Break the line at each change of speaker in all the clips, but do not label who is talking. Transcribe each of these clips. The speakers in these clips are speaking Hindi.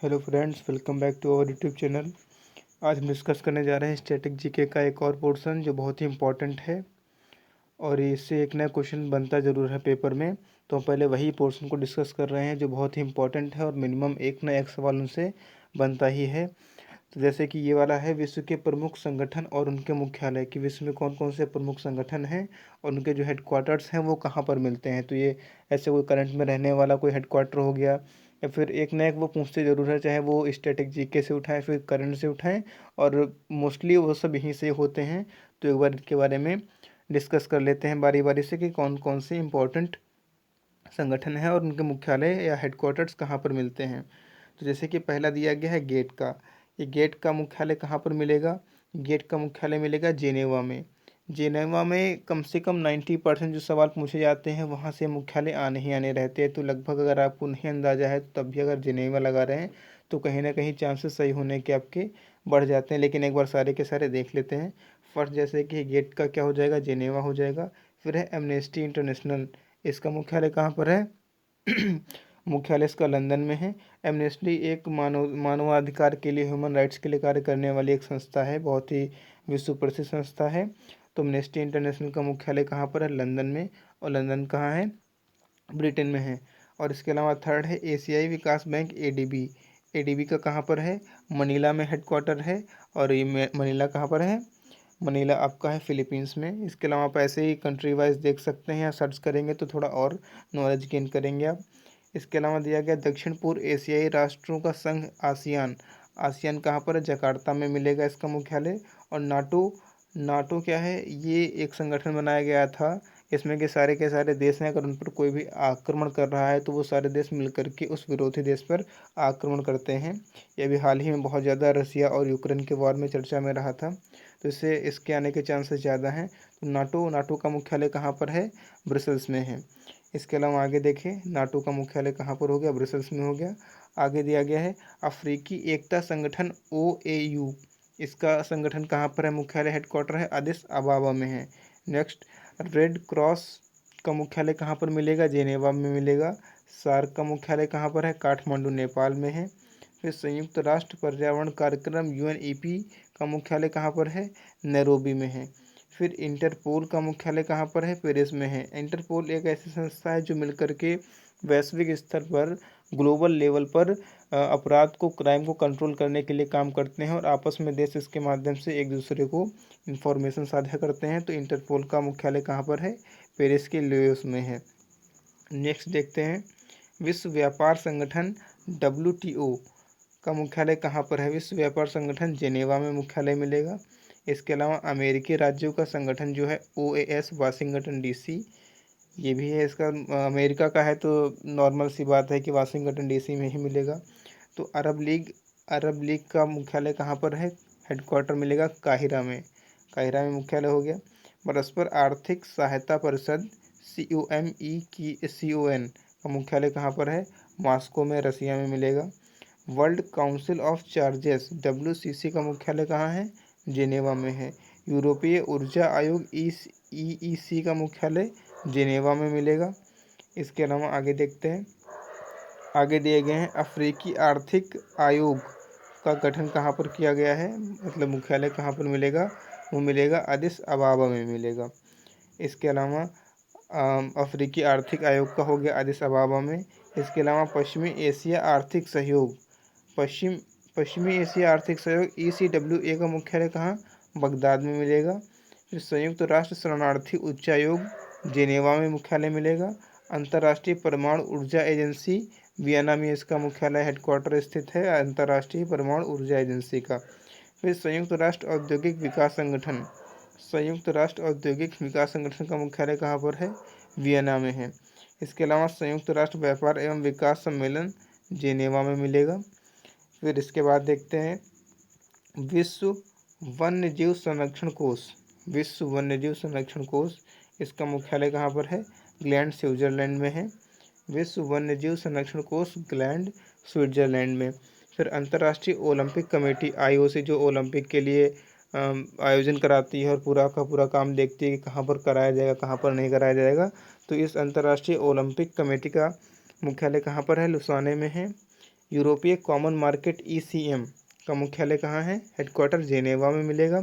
Hello friends, welcome back to our YouTube channel. आज हम डिस्कस करने जा रहे हैं स्टैटिक जीके का एक और पोर्शन जो बहुत ही इंपॉर्टेंट है और इससे एक नया क्वेश्चन बनता ज़रूर है पेपर में। तो हम पहले वही पोर्शन को डिस्कस कर रहे हैं जो बहुत ही इंपॉर्टेंट है और मिनिमम एक ना एक सवाल उनसे बनता ही है। तो जैसे कि ये वाला है, विश्व के प्रमुख संगठन और उनके मुख्यालय, कि विश्व में कौन कौन से प्रमुख संगठन हैं और उनके जो हेडक्वार्टर्स हैं वो कहाँ पर मिलते हैं। तो ये ऐसे कोई करंट में रहने वाला कोई हेडक्वार्टर हो गया, या फिर एक ना एक वो पूछते ज़रूर है, चाहे वो स्टैटिक जीके से उठाएं फिर करंट से उठाएं, और मोस्टली वो सब यहीं से होते हैं। तो एक बार इनके बारे में डिस्कस कर लेते हैं बारी बारी से कि कौन कौन से इंपॉर्टेंट संगठन है और उनके मुख्यालय या हेडक्वार्टर्स कहाँ पर मिलते हैं। तो जैसे कि पहला दिया गया है गेट का। ये गेट का मुख्यालय कहाँ पर मिलेगा? गेट का मुख्यालय मिलेगा जेनेवा में। जेनेवा में कम से कम 90% जो सवाल पूछे जाते हैं वहाँ से मुख्यालय आने ही आने रहते हैं। तो लगभग अगर आपको नहीं अंदाजा है तो तब भी अगर जेनेवा लगा रहे हैं तो कहीं ना कहीं चांसेस सही होने के आपके बढ़ जाते हैं। लेकिन एक बार सारे के सारे देख लेते हैं। फर्स्ट जैसे कि गेट का क्या हो जाएगा? जेनेवा हो जाएगा। फिर है एमनेस्टी इंटरनेशनल। इसका मुख्यालय कहाँ पर है? मुख्यालय इसका लंदन में है। एमनेस्टी एक मानवाधिकार के लिए, ह्यूमन राइट्स के लिए कार्य करने वाली एक संस्था है, बहुत ही विश्व प्रसिद्ध संस्था है। तो एमनेस्टी इंटरनेशनल का मुख्यालय कहाँ पर है? लंदन में। और लंदन कहाँ है? ब्रिटेन में है। और इसके अलावा थर्ड है एशियाई विकास बैंक, एडीबी। एडीबी का कहाँ पर है? मनीला में हेडक्वार्टर है। और ये मनीला कहाँ पर है? मनीला आपका है फिलीपींस में। इसके अलावा आप ऐसे ही कंट्री वाइज देख सकते हैं या सर्च करेंगे तो थोड़ा और नॉलेज गेन करेंगे आप। इसके अलावा दिया गया दक्षिण पूर्व एशियाई राष्ट्रों का संघ, आसियान। आसियान कहाँ पर है? जकार्ता में मिलेगा इसका मुख्यालय। और नाटो, नाटो क्या है? ये एक संगठन बनाया गया था। इसमें के सारे देश हैं, अगर उन पर कोई भी आक्रमण कर रहा है तो वो सारे देश मिलकर के उस विरोधी देश पर आक्रमण करते हैं। ये भी हाल ही में बहुत ज़्यादा रसिया और यूक्रेन के वॉर में चर्चा में रहा था, तो इससे इसके आने के चांसेस ज़्यादा हैं। तो नाटो, नाटो का मुख्यालय कहाँ पर है? ब्रसल्स में है। इसके अलावा आगे देखें, नाटो का मुख्यालय कहाँ पर हो गया? ब्रसल्स में हो गया। आगे दिया गया है अफ्रीकी एकता संगठन, OAU। इसका संगठन कहाँ पर है? मुख्यालय हेडक्वार्टर है अदिस अबाबा में है। नेक्स्ट, रेड क्रॉस का मुख्यालय कहाँ पर मिलेगा? जेनेवा में मिलेगा। सार्क का मुख्यालय कहाँ पर है? काठमांडू, नेपाल में है। फिर संयुक्त राष्ट्र पर्यावरण कार्यक्रम, UNEP का मुख्यालय कहाँ पर है? नैरोबी में है। फिर इंटरपोल का मुख्यालय कहाँ पर है? पेरिस में है। इंटरपोल एक ऐसी संस्था है जो मिलकर के वैश्विक स्तर पर, ग्लोबल लेवल पर अपराध को, क्राइम को कंट्रोल करने के लिए काम करते हैं, और आपस में देश इसके माध्यम से एक दूसरे को इंफॉर्मेशन साझा करते हैं। तो इंटरपोल का मुख्यालय कहाँ पर है? पेरिस के लियोस में है। नेक्स्ट देखते हैं, विश्व व्यापार संगठन, WTO का मुख्यालय कहाँ पर है? विश्व व्यापार संगठन जेनेवा में मुख्यालय मिलेगा। इसके अलावा अमेरिकी राज्यों का संगठन जो है OAS, वाशिंगटन DC, ये भी है। इसका अमेरिका का है तो नॉर्मल सी बात है कि वाशिंगटन DC में ही मिलेगा। तो अरब लीग, अरब लीग का मुख्यालय कहाँ पर है? हेडक्वार्टर मिलेगा काहिरा में। काहिरा में मुख्यालय हो गया। परस्पर आर्थिक सहायता परिषद, CON का मुख्यालय कहाँ पर है? मॉस्को में, रसिया में मिलेगा। World council of charges, WCC का मुख्यालय कहाँ है? जेनेवा में है। यूरोपीय ऊर्जा आयोग, EEC का मुख्यालय जेनेवा में मिलेगा। इसके अलावा आगे देखते हैं, आगे दिए गए हैं अफ्रीकी आर्थिक आयोग का गठन कहाँ पर किया गया है, मतलब मुख्यालय कहाँ पर मिलेगा? वो मिलेगा अदिस अबाबा में मिलेगा। इसके अलावा अफ्रीकी आर्थिक आयोग का हो गया अदिस अबाबा में। इसके अलावा पश्चिमी एशिया आर्थिक सहयोग, पश्चिमी एशिया आर्थिक सहयोग, ECWA का मुख्यालय कहाँ? बगदाद में मिलेगा। फिर संयुक्त राष्ट्र शरणार्थी उच्चायोग, जेनेवा में मुख्यालय मिलेगा। अंतर्राष्ट्रीय परमाणु ऊर्जा एजेंसी, वियना में इसका मुख्यालय हेडक्वार्टर स्थित है, अंतर्राष्ट्रीय परमाणु ऊर्जा एजेंसी का। फिर संयुक्त राष्ट्र औद्योगिक विकास संगठन, संयुक्त राष्ट्र औद्योगिक विकास संगठन का मुख्यालय कहाँ पर है? वियना में है। इसके अलावा संयुक्त राष्ट्र व्यापार एवं विकास सम्मेलन, जेनेवा में मिलेगा। फिर इसके बाद देखते हैं विश्व वन्य जीव संरक्षण कोष, विश्व वन्य जीव संरक्षण कोष, इसका मुख्यालय कहाँ पर है? ग्लैंड, स्विट्जरलैंड में है। विश्व वन्य जीव संरक्षण कोष, ग्लैंड, स्विट्जरलैंड में। फिर अंतर्राष्ट्रीय ओलंपिक कमेटी, IOC, जो ओलंपिक के लिए आयोजन कराती है और पूरा का पूरा काम देखती है कि कहाँ पर कराया जाएगा, कहाँ पर नहीं कराया जाएगा। तो इस अंतर्राष्ट्रीय ओलंपिक कमेटी का मुख्यालय कहाँ पर है? लुसाने में है। यूरोपीय कॉमन मार्केट ECM का मुख्यालय कहाँ है? हेडक्वार्टर जेनेवा में मिलेगा।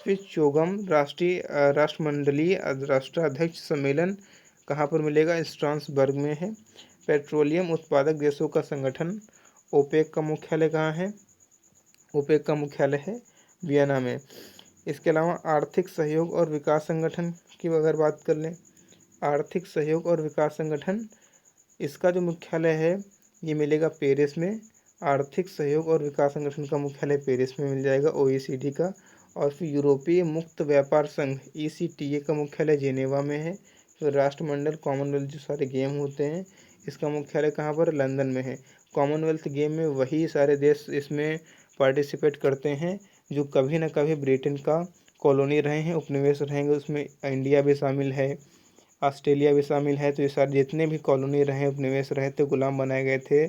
फिर चोगम राष्ट्रमंडलीय राष्ट्राध्यक्ष सम्मेलन कहाँ पर मिलेगा? स्ट्रासबर्ग में है। पेट्रोलियम उत्पादक देशों का संगठन ओपेक का मुख्यालय कहाँ है? ओपेक का मुख्यालय है वियना में। इसके अलावा आर्थिक सहयोग और विकास संगठन की अगर बात कर लें, आर्थिक सहयोग और विकास संगठन, इसका जो मुख्यालय है ये मिलेगा पेरिस में। आर्थिक सहयोग और विकास संगठन का मुख्यालय पेरिस में मिल जाएगा, OECD का। और फिर यूरोपीय मुक्त व्यापार संघ ECTA का मुख्यालय जेनेवा में है। फिर राष्ट्रमंडल कॉमनवेल्थ जो सारे गेम होते हैं इसका मुख्यालय कहाँ पर? लंदन में है। कॉमनवेल्थ गेम में वही सारे देश इसमें पार्टिसिपेट करते हैं जो कभी ना कभी ब्रिटेन का कॉलोनी रहे हैं, उपनिवेश रहेंगे। उसमें इंडिया भी शामिल है, ऑस्ट्रेलिया भी शामिल है। तो ये सारे जितने भी कॉलोनी रहे, उपनिवेश रहे थे, गुलाम बनाए गए थे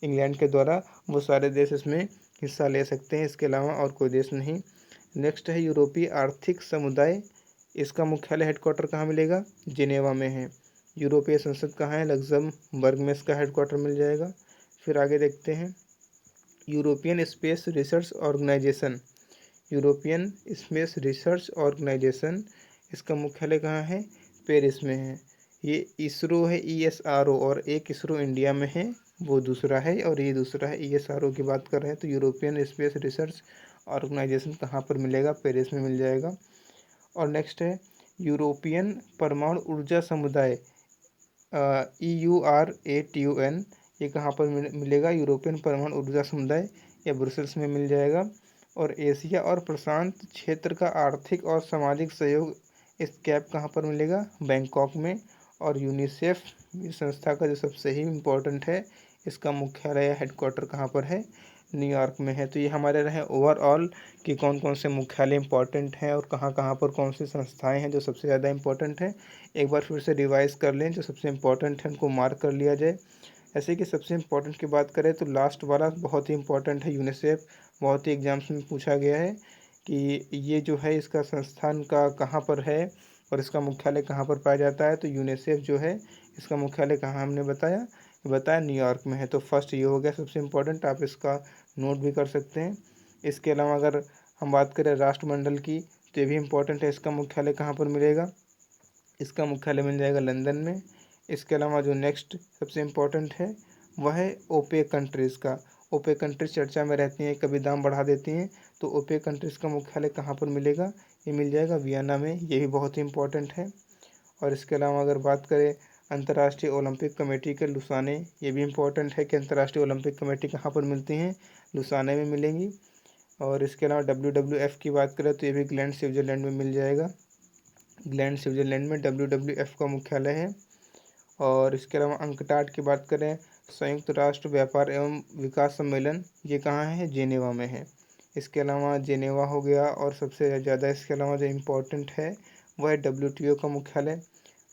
इंग्लैंड के द्वारा, वो सारे देश इसमें हिस्सा ले सकते हैं। इसके अलावा और कोई देश नहीं। नेक्स्ट है यूरोपीय आर्थिक समुदाय, इसका मुख्यालय हेडक्वार्टर कहाँ मिलेगा? जिनेवा में है। यूरोपीय संसद कहाँ है? लग्जमबर्ग में इसका हेडक्वार्टर मिल जाएगा। फिर आगे देखते हैं European Space Research Organisation, European Space Research Organisation, इसका मुख्यालय कहाँ है? पेरिस में है। ये इसरो है, ESRO, और एक इसरो इंडिया में है, वो दूसरा है, और ये दूसरा है। ESRO की बात कर रहे हैं तो यूरोपियन स्पेस रिसर्च ऑर्गेनाइजेशन कहाँ पर मिलेगा? पेरिस में मिल जाएगा। और नेक्स्ट है यूरोपियन परमाणु ऊर्जा समुदाय, EURATON, ये कहाँ पर मिलेगा? यूरोपियन परमाणु ऊर्जा समुदाय, या ब्रुसेल्स में मिल जाएगा। और एशिया और प्रशांत क्षेत्र का आर्थिक और सामाजिक सहयोग, इस कैप कहाँ पर मिलेगा? बैंकॉक में। और यूनिसेफ इस संस्था का जो सबसे ही इम्पोर्टेंट है, इसका मुख्यालय या हेडक्वार्टर कहाँ पर है? न्यूयॉर्क में है। तो ये हमारे रहे ओवरऑल कि कौन कौन से मुख्यालय इंपॉर्टेंट हैं और कहाँ कहाँ पर कौन सी संस्थाएं हैं जो सबसे ज़्यादा इंपॉर्टेंट हैं। एक बार फिर से रिवाइज कर लें, जो सबसे इम्पोर्टेंट है उनको मार्क कर लिया जाए। ऐसे कि सबसे इम्पोर्टेंट की बात करें तो लास्ट वाला बहुत ही इम्पोर्टेंट है, यूनिसेफ। बहुत ही एग्जाम्स में पूछा गया है कि ये जो है इसका संस्थान का कहाँ पर है और इसका मुख्यालय कहाँ पर पाया जाता है। तो यूनिसेफ जो है इसका मुख्यालय कहाँ हमने बताया न्यूयॉर्क में है। तो फर्स्ट ये हो गया सबसे इम्पोर्टेंट, आप इसका नोट भी कर सकते हैं। इसके अलावा अगर हम बात करें राष्ट्रमंडल की तो ये भी इम्पोर्टेंट है, इसका मुख्यालय कहाँ पर मिलेगा? इसका मुख्यालय मिल जाएगा लंदन में। इसके अलावा जो नेक्स्ट सबसे इम्पोर्टेंट है वह है ओपेक कंट्रीज़ का। ओपेक कंट्रीज चर्चा में रहती हैं, कभी दाम बढ़ा देती हैं, तो ओपेक कंट्रीज़ का मुख्यालय कहाँ पर मिलेगा? ये मिल जाएगा वियना में, ये भी बहुत ही इम्पोर्टेंट है। और इसके अलावा अगर बात करें अंतर्राष्ट्रीय ओलंपिक कमेटी के लुसाने, ये भी इम्पोर्टेंट है कि अंतर्राष्ट्रीय ओलंपिक कमेटी कहाँ पर मिलती हैं? लुसाने में मिलेंगी। और इसके अलावा WWF की बात करें तो ये भी ग्लैंड स्विट्ज़रलैंड में मिल जाएगा। ग्लैंड स्विट्ज़रलैंड में WWF का मुख्यालय है। और इसके अलावा अंकटाड की बात करें, संयुक्त राष्ट्र व्यापार एवं विकास सम्मेलन, ये कहाँ है? जेनेवा में है। इसके अलावा जेनेवा हो गया। और सबसे ज़्यादा इसके अलावा जो इम्पोर्टेंट है वह है WTO का मुख्यालय।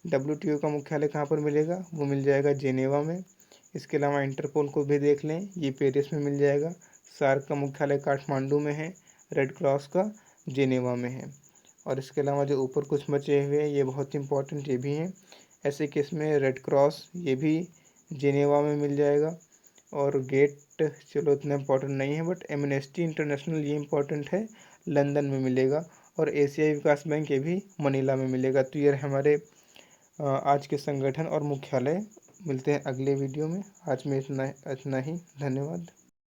WTO का मुख्यालय कहाँ पर मिलेगा? वो मिल जाएगा जेनेवा में। इसके अलावा इंटरपोल को भी देख लें, ये पेरिस में मिल जाएगा। सार्क का मुख्यालय काठमांडू में है। रेड क्रॉस का जेनेवा में है। और इसके अलावा जो ऊपर कुछ बचे हुए हैं ये बहुत इंपॉर्टेंट ये भी हैं। ऐसे केस में रेड क्रॉस ये भी जेनेवा में मिल जाएगा। और गेट चलो इतना इम्पोर्टेंट नहीं है, बट एमनेस्टी इंटरनेशनल ये इम्पोर्टेंट है, लंदन में मिलेगा। और एशियाई विकास बैंक ये भी मनीला में मिलेगा। तो ये हमारे आज के संगठन और मुख्यालय। मिलते हैं अगले वीडियो में। आज में इतना ही। धन्यवाद।